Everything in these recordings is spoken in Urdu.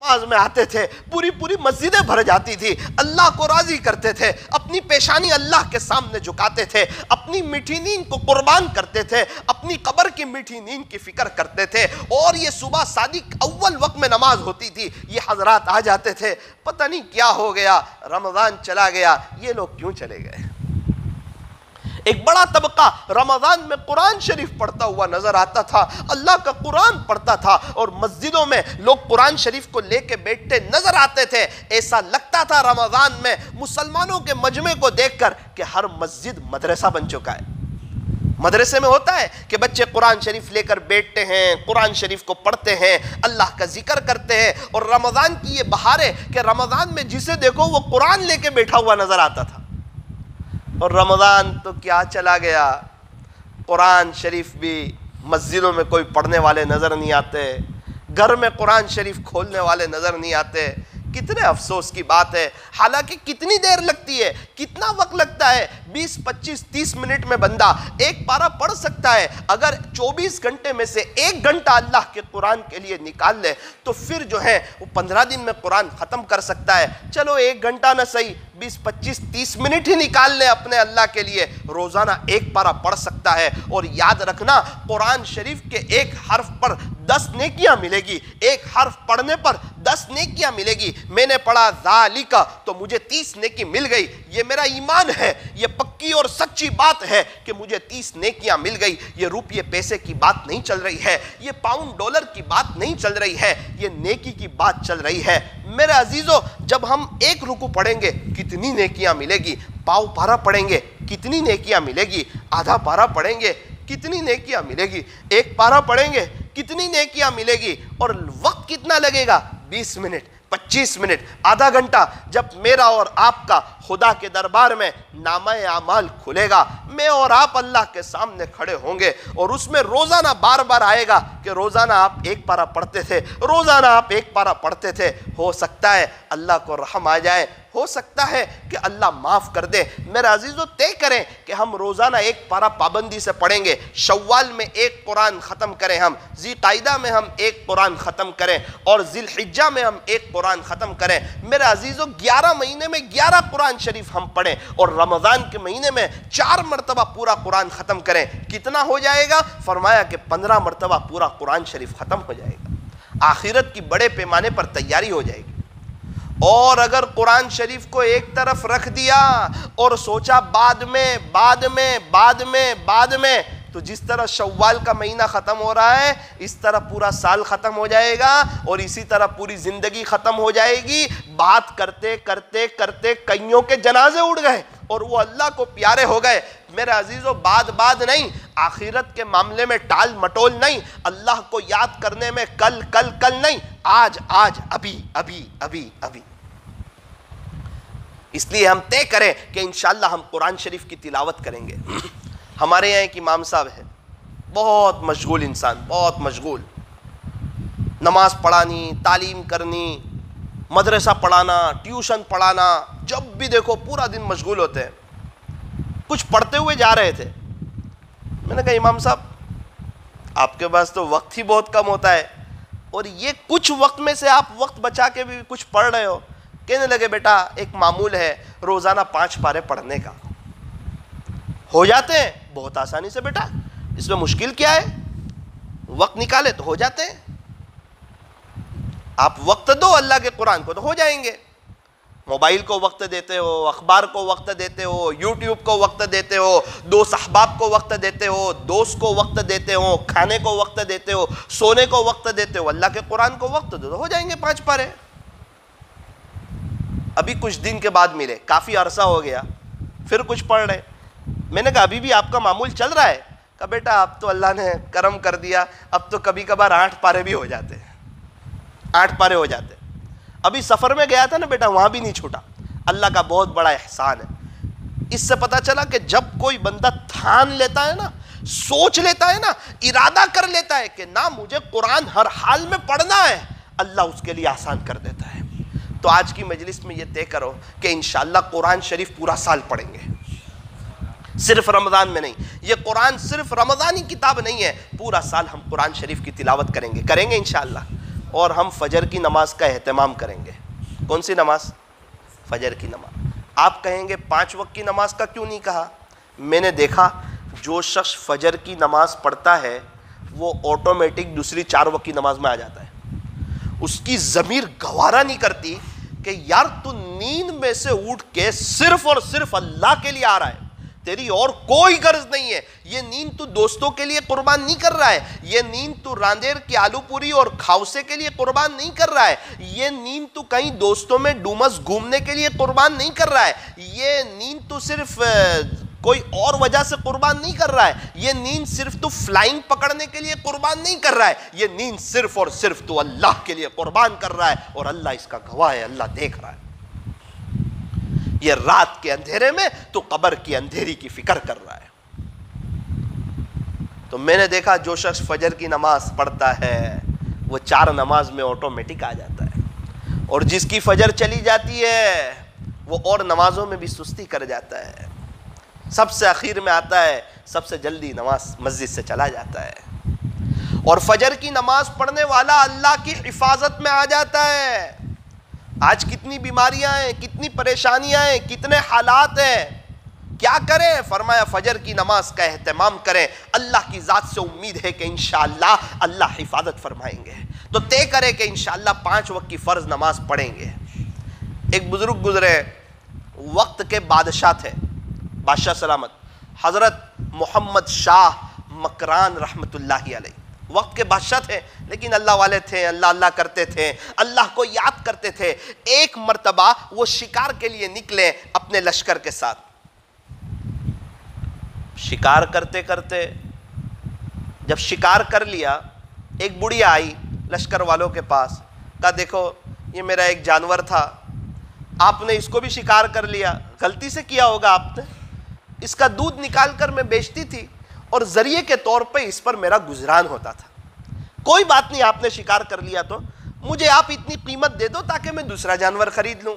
نماز میں آتے تھے پوری پوری مسجدیں بھر جاتی تھی، اللہ کو راضی کرتے تھے، اپنی پیشانی اللہ کے سامنے جھکاتے تھے، اپنی میٹھی نیند کو قربان کرتے تھے، اپنی قبر کی میٹھی نیند کی فکر کرتے تھے، اور یہ صبح صادق اول وقت میں نماز ہوتی تھی، یہ حضرات آ جاتے تھے، پتہ نہیں کیا ہو گیا، رمضان چلا گیا، یہ لوگ کیوں چلے گئے؟ ایک بڑا طبقہ رمضان میں قرآن شریف پڑھتا ہوا نظر آتا تھا، اللہ کا قرآن پڑھتا تھا، اور مسجدوں میں لوگ قرآن شریف کو لے کے بیٹھتے نظر آتے تھے۔ ایسا لگتا تھا رمضان میں مسلمانوں کے مجمع کو دیکھ کر کہ ہر مسجد مدرسہ بن چکا ہے۔ مدرسے میں ہوتا ہے کہ بچے قرآن شریف لے کر بیٹھتے ہیں، قرآن شریف کو پڑھتے ہیں، اللہ کا ذکر کرتے ہیں، اور رمضان کی یہ بہار ہے کہ رمضان میں جسے دیکھو وہ قرآن لے کے بیٹھا ہوا نظر آتا تھا۔ اور رمضان تو کیا چلا گیا، قرآن شریف بھی مسجدوں میں کوئی پڑھنے والے نظر نہیں آتے، گھر میں قرآن شریف کھولنے والے نظر نہیں آتے۔ کتنے افسوس کی بات ہے، حالانکہ کتنی دیر لگتی ہے، کتنا وقت لگتا ہے، 20 25 30 منٹ میں بندہ ایک پارہ پڑھ سکتا ہے۔ اگر 24 گھنٹے میں سے 1 گھنٹہ اللہ کے قرآن کے لیے نکال لے تو پھر جو ہے وہ 15 دن میں قرآن ختم کر سکتا ہے۔ چلو 1 گھنٹہ نہ صحیح، 20 25 30 منٹ ہی نکال لے اپنے اللہ کے لیے، روزانہ 1 پارہ پڑھ سکتا ہے۔ اور یاد رکھنا، قرآن شریف کے 1 حرف پر 10 نیکیاں ملے گی، 1 حرف پڑھنے پر 10 نیکیاں ملے گی۔ میں نے پڑھا ذالک تو مجھے 30 نیکی مل گئی، یہ میرا ایمان ہے، یہ پکی اور سچی بات ہے کہ مجھے 30 نیکیاں مل گئی۔ یہ روپیے پیسے کی بات نہیں چل رہی ہے، یہ پاؤنڈ ڈالر کی بات نہیں چل رہی ہے، یہ نیکی کی بات چل رہی ہے۔ میرے عزیزو، جب ہم 1 رکوع پڑھیں گے کتنی نیکیاں ملے گی، پاؤ پارہ پڑھیں گے کتنی نیکیاں ملے گی، آدھا پارہ پڑھیں گے کتنی نیکیاں ملے گی، 1 پارہ پڑھیں گے کتنی نیکیاں ملے گی، اور وقت کتنا لگے گا، 20 منٹ 25 منٹ آدھا گھنٹہ۔ جب میرا اور آپ کا خدا کے دربار میں نامہ اعمال کھلے گا، میں اور آپ اللہ کے سامنے کھڑے ہوں گے، اور اس میں روزانہ بار بار آئے گا کہ روزانہ آپ 1 پارہ پڑھتے تھے، روزانہ آپ 1 پارہ پڑھتے تھے۔ ہو سکتا ہے اللہ کو رحم آ جائے، ہو سکتا ہے کہ اللہ معاف کر دے۔ میرے عزیزو، طے کریں کہ ہم روزانہ 1 پارہ پابندی سے پڑھیں گے، شوال میں 1 قرآن ختم کریں، ہم ذی قعدہ میں ہم 1 قرآن ختم کریں، اور ذی الحجہ میں ہم 1 قرآن ختم کریں۔ میرے عزیزو، 11 مہینے میں 11 قرآن شریف ہم پڑھیں، اور رمضان کے مہینے میں 4 مرتبہ پورا قرآن ختم کریں، کتنا ہو جائے گا؟ فرمایا کہ 15 مرتبہ پورا قرآن شریف ختم ہو جائے گا۔ آخرت کی بڑے پیمانے پر تیاری ہو جائے گی۔ اور اگر قرآن شریف کو ایک طرف رکھ دیا اور سوچا بعد میں تو جس طرح شوال کا مہینہ ختم ہو رہا ہے، اس طرح پورا سال ختم ہو جائے گا، اور اسی طرح پوری زندگی ختم ہو جائے گی۔ بات کرتے کرتے کئیوں کے جنازے اڑ گئے اور وہ اللہ کو پیارے ہو گئے۔ میرے عزیزو، بعد نہیں، آخرت کے معاملے میں ٹال مٹول نہیں، اللہ کو یاد کرنے میں کل نہیں، آج ابھی۔ اس لیے ہم طے کریں کہ انشاءاللہ ہم قرآن شریف کی تلاوت کریں گے۔ ہمارے یہاں ایک امام صاحب ہے، بہت مشغول انسان، بہت مشغول، نماز پڑھانی، تعلیم کرنی، مدرسہ پڑھانا، ٹیوشن پڑھانا، جب بھی دیکھو پورا دن مشغول ہوتے ہیں۔ کچھ پڑھتے ہوئے جا رہے تھے، میں نے کہا امام صاحب آپ کے پاس تو وقت ہی بہت کم ہوتا ہے، اور یہ کچھ وقت میں سے آپ وقت بچا کے بھی کچھ پڑھ رہے ہو۔ کہنے لگے بیٹا ایک معمول ہے روزانہ 5 پارے پڑھنے کا، ہو جاتے ہیں بہت آسانی سے بیٹا، اس میں مشکل کیا ہے، وقت نکالے تو ہو جاتے ہیں، آپ وقت دو اللہ کے قرآن کو تو ہو جائیں گے۔ موبائل کو وقت دیتے ہو، اخبار کو وقت دیتے ہو، یوٹیوب کو وقت دیتے ہو، دوست احباب کو وقت دیتے ہو، دوست کو وقت دیتے ہو، کھانے کو وقت دیتے ہو، سونے کو وقت دیتے ہو، اللہ کے قرآن کو وقت دو تو ہو جائیں گے 5 پارے۔ ابھی کچھ دن کے بعد ملے، کافی عرصہ ہو گیا، پھر کچھ پڑھ رہے، میں نے کہا ابھی بھی آپ کا معمول چل رہا ہے؟ کہا بیٹا اب تو اللہ نے کرم کر دیا، اب تو کبھی کبھار 8 پارے بھی ہو جاتے ہیں، 8 پارے ہو جاتے ہیں۔ ابھی سفر میں گیا تھا نا بیٹا، وہاں بھی نہیں چھوٹا، اللہ کا بہت بڑا احسان ہے۔ اس سے پتہ چلا کہ جب کوئی بندہ تھان لیتا ہے نا، سوچ لیتا ہے نا، ارادہ کر لیتا ہے کہ نہ مجھے قرآن ہر حال میں پڑھنا ہے، اللہ اس کے لیے آسان کر دیتا ہے۔ تو آج کی مجلس میں یہ طے کرو کہ انشاءاللہ قرآن شریف پورا سال پڑھیں گے، صرف رمضان میں نہیں۔ یہ قرآن صرف رمضانی کتاب نہیں ہے، پورا سال ہم قرآن شریف کی تلاوت کریں گے انشاءاللہ۔ اور ہم فجر کی نماز کا اہتمام کریں گے. کون سی نماز؟ فجر کی نماز. آپ کہیں گے 5 وقت کی نماز کا کیوں نہیں کہا؟ میں نے دیکھا جو شخص فجر کی نماز پڑھتا ہے وہ آٹومیٹک دوسری 4 وقت کی نماز میں آ جاتا ہے. اس کی ضمیر گوارا نہیں کرتی کہ یار تو نیند میں سے اٹھ کے صرف اور صرف اللہ کے لیے آ رہا ہے, تیری اور کوئی غرض نہیں ہے. یہ نیند تو دوستوں کے لیے قربان نہیں کر رہا ہے, یہ نیند تو راندیر کی آلو پوری اور کھاؤسے کے لیے قربان نہیں کر رہا ہے, یہ نیند تو کہیں دوستوں میں ڈومس گھومنے کے لیے قربان نہیں کر رہا ہے, یہ نیند تو صرف کوئی اور وجہ سے قربان نہیں کر رہا ہے, یہ نیند صرف تو فلائنگ پکڑنے کے لیے قربان نہیں کر رہا ہے, یہ نیند صرف اور صرف تو اللہ کے لیے قربان کر رہا ہے, اور اللہ اس کا گواہ ہے, اللہ دیکھ رہا ہے. یہ رات کے اندھیرے میں تو قبر کی اندھیری کی فکر کر رہا ہے. تو میں نے دیکھا جو شخص فجر کی نماز پڑھتا ہے وہ 4 نماز میں آٹومیٹک آ جاتا ہے, اور جس کی فجر چلی جاتی ہے وہ اور نمازوں میں بھی سستی کر جاتا ہے, سب سے اخیر میں آتا ہے, سب سے جلدی نماز مسجد سے چلا جاتا ہے. اور فجر کی نماز پڑھنے والا اللہ کی حفاظت میں آ جاتا ہے. آج کتنی بیماریاں ہیں, کتنی پریشانیاں ہیں, کتنے حالات ہیں, کیا کریں؟ فرمایا فجر کی نماز کا اہتمام کریں, اللہ کی ذات سے امید ہے کہ انشاءاللہ اللہ حفاظت فرمائیں گے. تو طے کرے کہ انشاءاللہ 5 وقت کی فرض نماز پڑھیں گے. ایک بزرگ گزرے, وقت کے بادشاہ تھے, بادشاہ سلامت, حضرت محمد شاہ مکران رحمت اللہ علیہ. وقت کے بادشاہ تھے لیکن اللہ والے تھے, اللہ اللہ کرتے تھے, اللہ کو یاد کرتے تھے. ایک مرتبہ وہ شکار کے لیے نکلے اپنے لشکر کے ساتھ. شکار کرتے کرتے جب شکار کر لیا, ایک بڑھیا آئی لشکر والوں کے پاس, کہا دیکھو یہ میرا ایک جانور تھا, آپ نے اس کو بھی شکار کر لیا, غلطی سے کیا ہوگا آپ نے, اس کا دودھ نکال کر میں بیچتی تھی اور ذریعے کے طور پہ اس پر میرا گزران ہوتا تھا. کوئی بات نہیں, آپ نے شکار کر لیا تو مجھے آپ اتنی قیمت دے دو تاکہ میں دوسرا جانور خرید لوں.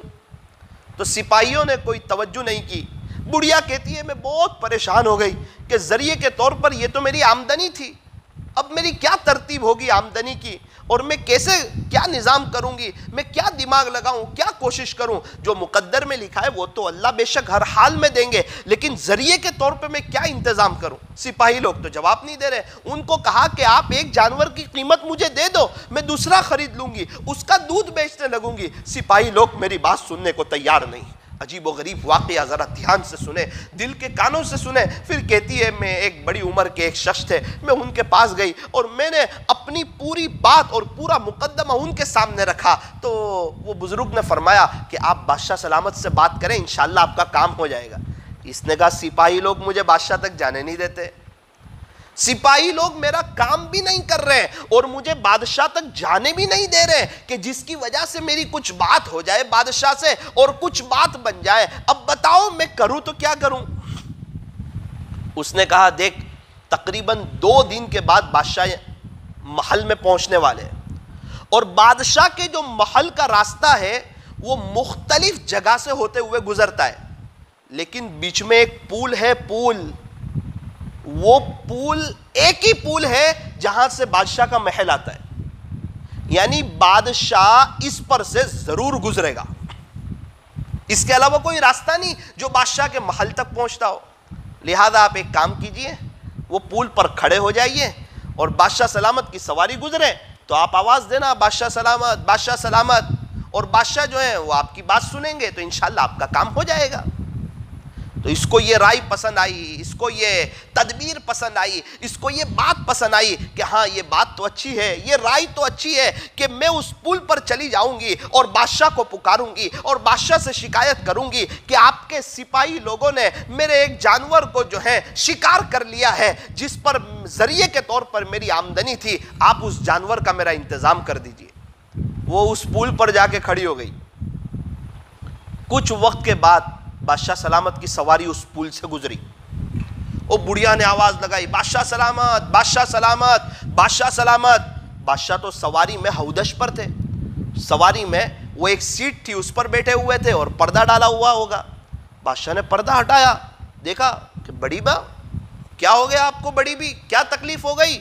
تو سپاہیوں نے کوئی توجہ نہیں کی. بڑھیا کہتی ہے میں بہت پریشان ہو گئی کہ ذریعے کے طور پر یہ تو میری آمدنی تھی, اب میری کیا ترتیب ہوگی آمدنی کی, اور میں کیسے کیا نظام کروں گی, میں کیا دماغ لگاؤں, کیا کوشش کروں. جو مقدر میں لکھا ہے وہ تو اللہ بے شک ہر حال میں دیں گے, لیکن ذریعے کے طور پہ میں کیا انتظام کروں. سپاہی لوگ تو جواب نہیں دے رہے. ان کو کہا کہ آپ ایک جانور کی قیمت مجھے دے دو, میں دوسرا خرید لوں گی, اس کا دودھ بیچنے لگوں گی. سپاہی لوگ میری بات سننے کو تیار نہیں. عجیب و غریب واقعہ, ذرا دھیان سے سنیں, دل کے کانوں سے سنیں. پھر کہتی ہے میں ایک بڑی عمر کے ایک شخص تھے, میں ان کے پاس گئی اور میں نے اپنی پوری بات اور پورا مقدمہ ان کے سامنے رکھا. تو وہ بزرگ نے فرمایا کہ آپ بادشاہ سلامت سے بات کریں, انشاءاللہ آپ کا کام ہو جائے گا. اس نے کہا سپاہی لوگ مجھے بادشاہ تک جانے نہیں دیتے, سپاہی لوگ میرا کام بھی نہیں کر رہے اور مجھے بادشاہ تک جانے بھی نہیں دے رہے, کہ جس کی وجہ سے میری کچھ بات ہو جائے بادشاہ سے اور کچھ بات بن جائے. اب بتاؤ میں کروں تو کیا کروں. اس نے کہا دیکھ تقریباً 2 دن کے بعد بادشاہ محل میں پہنچنے والے ہیں, اور بادشاہ کے جو محل کا راستہ ہے وہ مختلف جگہ سے ہوتے ہوئے گزرتا ہے, لیکن بیچ میں ایک پول ہے. پول, وہ پول ایک ہی پول ہے جہاں سے بادشاہ کا محل آتا ہے, یعنی بادشاہ اس پر سے ضرور گزرے گا, اس کے علاوہ کوئی راستہ نہیں جو بادشاہ کے محل تک پہنچتا ہو. لہذا آپ ایک کام کیجئے, وہ پول پر کھڑے ہو جائیے اور بادشاہ سلامت کی سواری گزرے تو آپ آواز دینا بادشاہ سلامت, بادشاہ سلامت, اور بادشاہ جو ہیں وہ آپ کی بات سنیں گے تو انشاءاللہ آپ کا کام ہو جائے گا. تو اس کو یہ رائے پسند آئی, اس کو یہ تدبیر پسند آئی, اس کو یہ بات پسند آئی کہ ہاں یہ بات تو اچھی ہے, یہ رائے تو اچھی ہے کہ میں اس پل پر چلی جاؤں گی اور بادشاہ کو پکاروں گی اور بادشاہ سے شکایت کروں گی کہ آپ کے سپاہی لوگوں نے میرے ایک جانور کو جو ہے شکار کر لیا ہے جس پر ذریعے کے طور پر میری آمدنی تھی, آپ اس جانور کا میرا انتظام کر دیجئے. وہ اس پل پر جا کے کھڑی ہو گئی. کچھ وقت کے بعد بادشاہ سلامت کی سواری اس پول سے گزری. وہ بڑھیا نے آواز لگائی بادشاہ سلامت, بادشاہ سلامت, بادشاہ سلامت. بادشاہ تو سواری میں ہودش پر تھے, سواری میں وہ ایک سیٹ تھی اس پر بیٹھے ہوئے تھے اور پردہ ڈالا ہوا ہوگا. بادشاہ نے پردہ ہٹایا, دیکھا کہ بڑی با کیا ہو گیا آپ کو, بڑی بھی کیا تکلیف ہو گئی.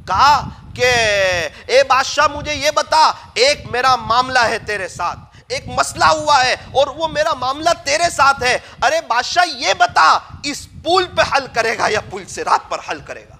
کہا کہ اے بادشاہ مجھے یہ بتا، ایک میرا معاملہ ہے تیرے ساتھ، ایک مسئلہ ہوا ہے اور وہ میرا معاملہ تیرے ساتھ ہے، ارے بادشاہ یہ بتا اس پل پہ حل کرے گا یا پل صراط پر حل کرے گا؟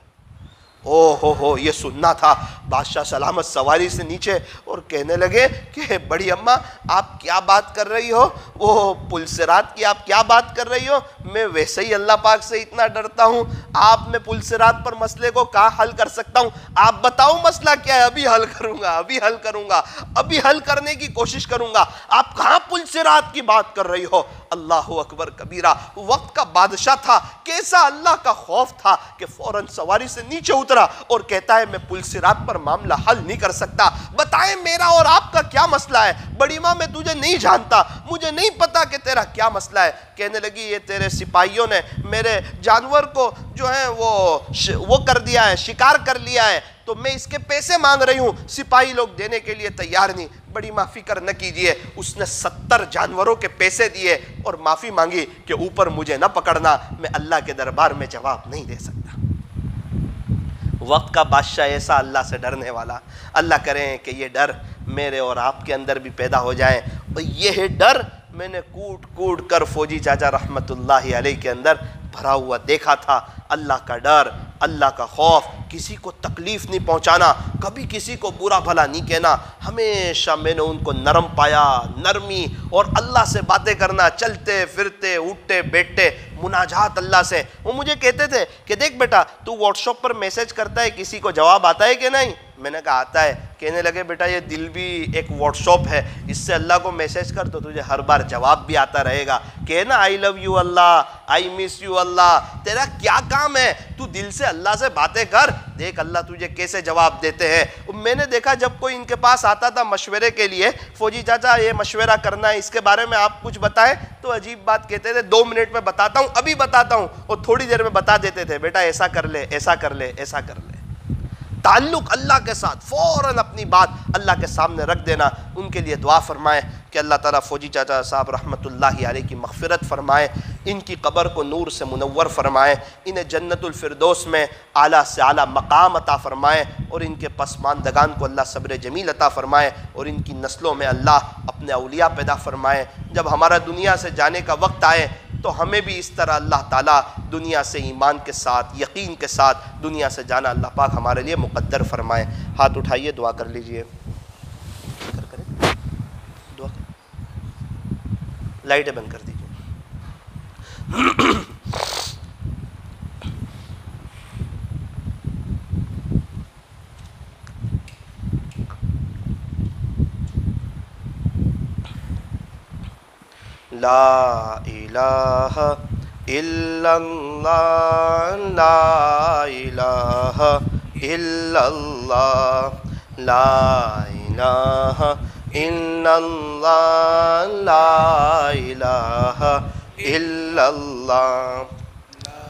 او ہو یہ سننا تھا۔ بادشاہ سلامت سواری سے نیچے اور کہنے لگے کہ بڑی اماں آپ کیا بات کر رہی ہو، وہ پل صراط کی آپ کیا بات کر رہی ہو؟ میں ویسے ہی اللہ پاک سے اتنا ڈرتا ہوں، آپ میں پل صراط پر مسئلے کو کہاں حل کر سکتا ہوں؟ آپ بتاؤ مسئلہ کیا ہے، ابھی حل کروں گا، ابھی حل کروں گا، ابھی حل کرنے کی کوشش کروں گا۔ آپ کہاں پل صراط کی بات کر رہی ہو؟ اللہ اکبر کبیرہ، وقت کا بادشاہ تھا، کیسا اللہ کا خوف تھا کہ فوراً سواری سے نیچے اترا اور کہتا ہے میں پل صراط پر معاملہ حل نہیں کر سکتا، بتائیں میرا اور آپ کا کیا مسئلہ ہے؟ بڑی ماں میں تجھے نہیں جانتا، مجھے نہیں پتا کہ تیرا کیا مسئلہ ہے۔ کہنے لگی یہ تیرے سپاہیوں نے میرے جانور کو جو ہے وہ کر دیا ہے، شکار کر لیا ہے، تو میں اس کے پیسے مانگ رہی ہوں، سپاہی لوگ دینے کے لیے تیار نہیں۔ بڑی ماں فکر نہ کیجئے، اس نے 70 جانوروں کے پیسے دیے اور معافی مانگی کہ اوپر مجھے نہ پکڑنا، میں اللہ کے دربار میں جواب نہیں دے سکتا۔ وقت کا بادشاہ ایسا اللہ سے ڈرنے والا، اللہ کریں کہ یہ ڈر میرے اور آپ کے اندر بھی پیدا ہو جائیں، اور یہ ڈر میں نے کوٹ کوٹ کر فوجی چاچا رحمت اللہ علیہ کے اندر بھرا ہوا دیکھا تھا۔ اللہ کا ڈر، اللہ کا خوف، کسی کو تکلیف نہیں پہنچانا، کبھی کسی کو برا بھلا نہیں کہنا، ہمیشہ میں نے ان کو نرم پایا، نرمی اور اللہ سے باتیں کرنا، چلتے پھرتے اٹھتے بیٹھتے مناجات اللہ سے۔ وہ مجھے کہتے تھے کہ دیکھ بیٹا تو واٹس ایپ پر میسج کرتا ہے، کسی کو جواب آتا ہے کہ نہیں؟ میں نے کہا آتا ہے۔ کہنے لگے بیٹا یہ دل بھی ایک واٹس ایپ ہے، اس سے اللہ کو میسج کر تو تجھے ہر بار جواب بھی آتا رہے گا۔ کہنا آئی love you Allah, I miss you اللہ، تیرا کیا کام ہے؟ تو دل سے اللہ سے باتیں کر، دیکھ اللہ تجھے کیسے جواب دیتے ہیں۔ میں نے دیکھا جب کوئی ان کے پاس آتا تھا مشورے کے لیے، فوجی چاچا یہ مشورہ کرنا ہے، اس کے بارے میں آپ کچھ بتائیں، تو عجیب بات کہتے تھے 2 منٹ میں بتاتا ہوں، ابھی بتاتا ہوں، اور تھوڑی دیر میں بتا دیتے تھے بیٹا ایسا کر لے، ایسا کر لے، ایسا کر لے۔ تعلق اللہ کے ساتھ، فوراً اپنی بات اللہ کے سامنے رکھ دینا۔ ان کے لیے دعا فرمائیں کہ اللہ تعالیٰ فوجی چاچا صاحب رحمت اللہ علیہ کی مغفرت فرمائے، ان کی قبر کو نور سے منور فرمائے، انہیں جنت الفردوس میں اعلیٰ سے اعلیٰ مقام عطا فرمائے، اور ان کے پسماندگان کو اللہ صبر جمیل عطا فرمائے، اور ان کی نسلوں میں اللہ اپنے اولیاء پیدا فرمائے۔ جب ہمارا دنیا سے جانے کا وقت آئے تو ہمیں بھی اس طرح اللہ تعالیٰ دنیا سے ایمان کے ساتھ، یقین کے ساتھ دنیا سے جانا اللہ پاک ہمارے لیے مقدر فرمائے۔ ہاتھ اٹھائیے، دعا کر لیجئے، دعا کر، لائٹیں بند کر دیجئے۔ لا الہ الا اللہ، لا الہ الا اللہ، لا الہ الا اللہ، لا الہ الا اللہ، لا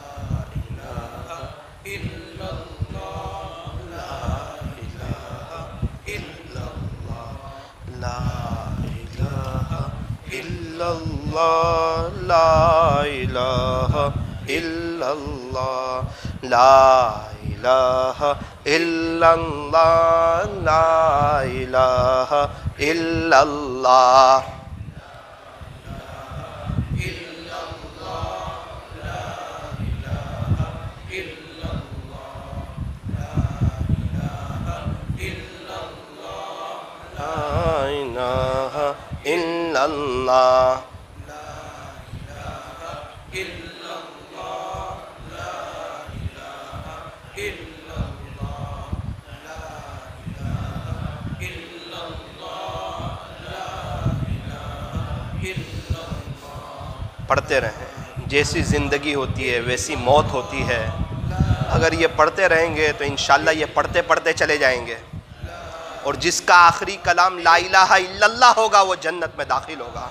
الہ الا اللہ، لا الہ الا اللہ، لا الہ الا اللہ، لا الہ الا اللہ۔ پڑھتے رہیں، جیسی زندگی ہوتی ہے ویسی موت ہوتی ہے۔ اگر یہ پڑھتے رہیں گے تو انشاءاللہ یہ پڑھتے پڑھتے چلے جائیں گے، اور جس کا آخری کلام لا الہ الا اللہ ہوگا وہ جنت میں داخل ہوگا۔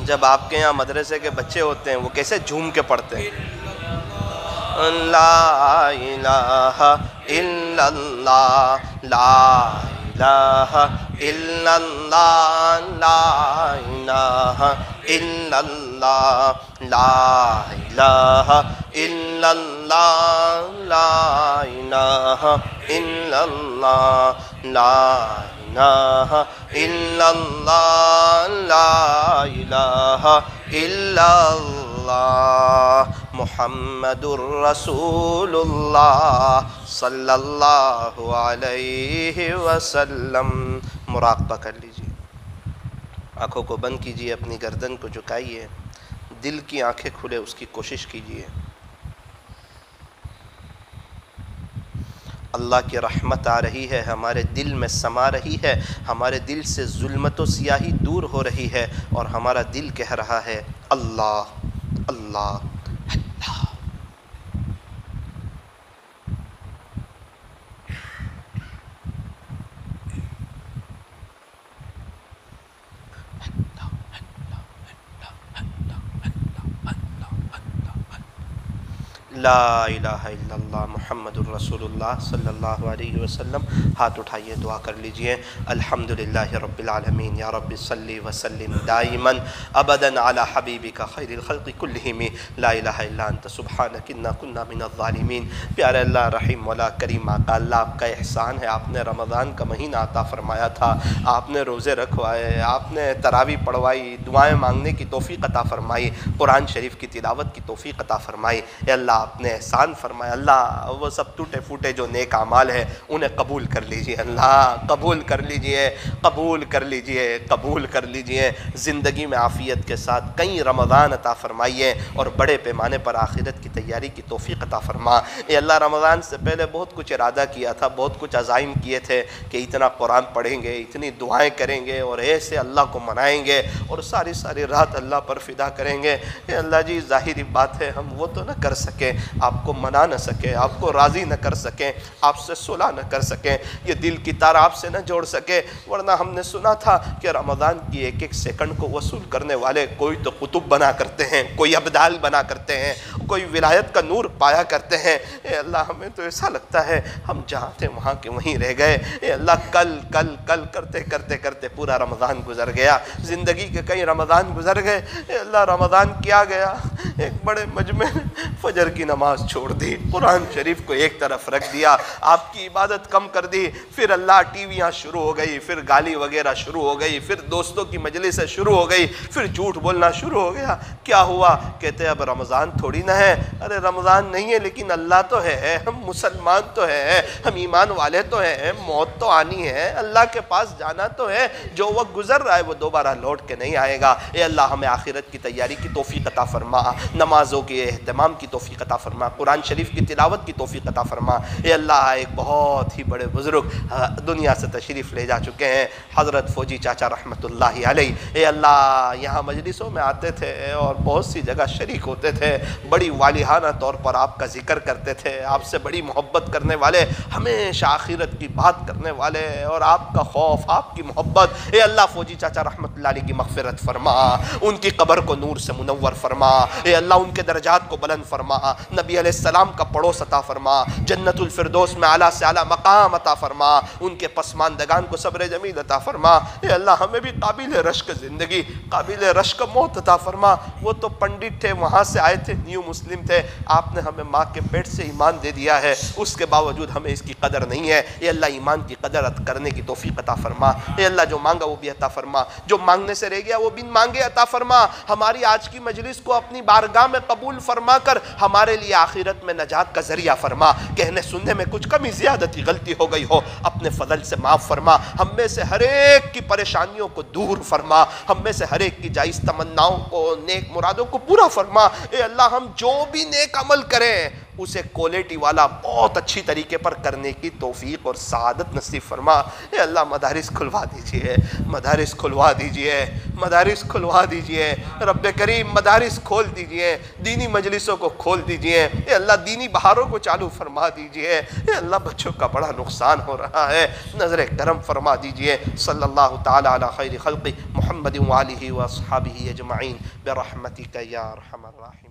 جب آپ کے یہاں مدرسے کے بچے ہوتے ہیں وہ کیسے جھوم کے پڑھتے ہیں، لا الہ الا اللہ، لا الہ الا اللہ، لا الہ الا اللہ لا الہ الا اللہ لا الہ الا اللہ لا الہ الا اللہ لا الہ الا اللہ محمد الرسول اللہ صلی اللہ علیہ وسلم۔ مراقبہ کر لیجیے، آنکھوں کو بند کیجیے، اپنی گردن کو جھکائیے، دل کی آنکھیں کھلے اس کی کوشش کیجیے۔ اللہ کی رحمت آ رہی ہے، ہمارے دل میں سما رہی ہے، ہمارے دل سے ظلمت و سیاہی دور ہو رہی ہے، اور ہمارا دل کہہ رہا ہے اللہ اللہ اللہ۔ لا الہ الا اللہ محمد الرسول اللہ صلی اللہ علیہ وسلم۔ ہاتھ اٹھائیے، دعا کر لیجئے۔ الحمدللہ رب العالمین، یا رب صلی وسلم دائما ابدا علی حبیبک خیر الخلق کلہم، لا الہ الا انت سبحانک انا کنا من الظالمین۔ پیارے اللہ، رحیم مولا کریم آقا، اللہ آپ کا احسان ہے، آپ نے رمضان کا مہینہ عطا فرمایا تھا، آپ نے روزے رکھوائے، آپ نے تراویح پڑھوائی، دعائیں مانگنے کی توفیق عطا فرمائی، قرآن شریف کی تلاوت کی توفیق عطا فرمائی۔ اے اللہ، آپ نے احسان فرمایا، اللہ وہ سب ٹوٹے پھوٹے جو نیک اعمال ہیں انہیں قبول کر لیجئے، اللہ قبول کر لیجئے، قبول کر لیجئے، قبول کر لیجئے۔ زندگی میں عافیت کے ساتھ کئی رمضان عطا فرمائیے، اور بڑے پیمانے پر آخرت کی تیاری کی توفیق عطا فرما۔ اے اللہ، رمضان سے پہلے بہت کچھ ارادہ کیا تھا، بہت کچھ عزائم کیے تھے کہ اتنا قرآن پڑھیں گے، اتنی دعائیں کریں گے، اور ایسے اللہ کو منائیں گے، اور ساری ساری رات اللہ پر فدا کریں گے۔ اے اللہ جی، ظاہری بات ہے ہم وہ تو نہ کر سکے، آپ کو منا نہ سکے، آپ کو راضی نہ کر سکیں، آپ سے صلح نہ کر سکیں، یہ دل کی تار آپ سے نہ جوڑ سکے، ورنہ ہم نے سنا تھا کہ رمضان کی ایک ایک سیکنڈ کو وصول کرنے والے کوئی تو قطب بنا کرتے ہیں، کوئی ابدال بنا کرتے ہیں، کوئی ولایت کا نور پایا کرتے ہیں۔ اے اللہ، ہمیں تو ایسا لگتا ہے ہم جہاں تھے وہاں کے وہیں رہ گئے۔ اے اللہ، کل کل کل کرتے کرتے کرتے پورا رمضان گزر گیا، زندگی کے کئی رمضان گزر گئے۔ اے اللہ، رمضان کیا گیا، ایک بڑے مجمع فجر کی نماز چھوڑ دی، قرآن شریف کو ایک طرف رکھ دیا، آپ کی عبادت کم کر دی، پھر اللہ ٹی ویاں شروع ہو گئی، پھر گالی وغیرہ شروع ہو گئی، پھر دوستوں کی مجلسیں شروع ہو گئی، پھر جھوٹ بولنا شروع ہو گیا۔ کیا ہوا؟ کہتے اب رمضان تھوڑی نہ ہے۔ ارے رمضان نہیں ہے، لیکن اللہ تو ہے، ہم مسلمان تو ہیں، ہم ایمان والے تو ہیں، موت تو آنی ہے، اللہ کے پاس جانا تو ہے، جو وقت گزر رہا ہے وہ دوبارہ لوٹ کے نہیں آئے گا۔ اے اللہ، ہمیں آخرت کی تیاری کی توفیق عطا فرما، نمازوں کے اہتمام کی توفیق عطا فرما، قرآن شریف کی تلاوت کی توفیق عطا فرما۔ اے اللہ، ایک بہت ہی بڑے بزرگ دنیا سے تشریف لے جا چکے ہیں، حضرت فوجی چاچا رحمت اللہ علیہ۔ اے اللہ، یہاں مجلسوں میں آتے تھے اور بہت سی جگہ شریک ہوتے تھے، بڑی والہانہ طور پر آپ کا ذکر کرتے تھے، آپ سے بڑی محبت کرنے والے، ہمیشہ آخرت کی بات کرنے والے، اور آپ کا خوف، آپ کی محبت۔ اے اللہ، فوجی چاچا رحمت اللہ علیہ کی مغفرت فرما، ان کی قبر کو نور سے منور فرما۔ اے اللہ، ان کے درجات کو بلند فرما، نبی علیہ السلام کا پڑوس عطا فرما، جنت الفردوس میں اعلیٰ سے اعلیٰ مقام عطا فرما، ان کے پسماندگان کو صبر جمیل عطا فرما۔ اے اللہ، ہمیں بھی قابل رشک زندگی، قابل رشک موت عطا فرما۔ وہ تو پنڈت تھے، وہاں سے آئے تھے، نیو مسلم تھے، آپ نے ہمیں ماں کے پیٹ سے ایمان دے دیا ہے، اس کے باوجود ہمیں اس کی قدر نہیں ہے۔ اے اللہ، ایمان کی قدر کرنے کی توفیق عطا فرما۔ اے اللہ، جو مانگا وہ بھی عطا فرما، جو مانگنے سے رہ گیا وہ بن مانگے عطا فرما۔ ہماری آج کی مجلس کو اپنی بارگاہ میں قبول فرما کر ہمارے لیے آخرت میں نجات کا ذریعہ فرما۔ کہنے سننے میں کچھ کمی زیادتی غلطی ہو گئی ہو، اپنے فضل سے معاف فرما، ہم میں سے ہر ایک کی پریشانیوں کو دور فرما، ہم میں سے ہر ایک کی جائز تمناؤں کو، نیک مرادوں کو پورا فرما۔ اے اللہ، ہم جو بھی نیک عمل کریں اسے کوالٹی والا بہت اچھی طریقے پر کرنے کی توفیق اور سعادت نصیب فرما۔ اے اللہ، مدارس کھلوا دیجئے، مدارس کھلوا دیجئے، مدارس کھلوا دیجئے، رب کریم مدارس کھول دیجئے، دینی مجلسوں کو کھول دیجئے۔ اے اللہ، دینی بہاروں کو چالو فرما دیجئے۔ اے اللہ، بچوں کا بڑا نقصان ہو رہا ہے، نظر کرم فرما دیجئے۔ صلی اللہ تعالی علی خیر خلق محمد وآلہ واصحابہ اجمعین برحمتک یا ارحم الراحمین۔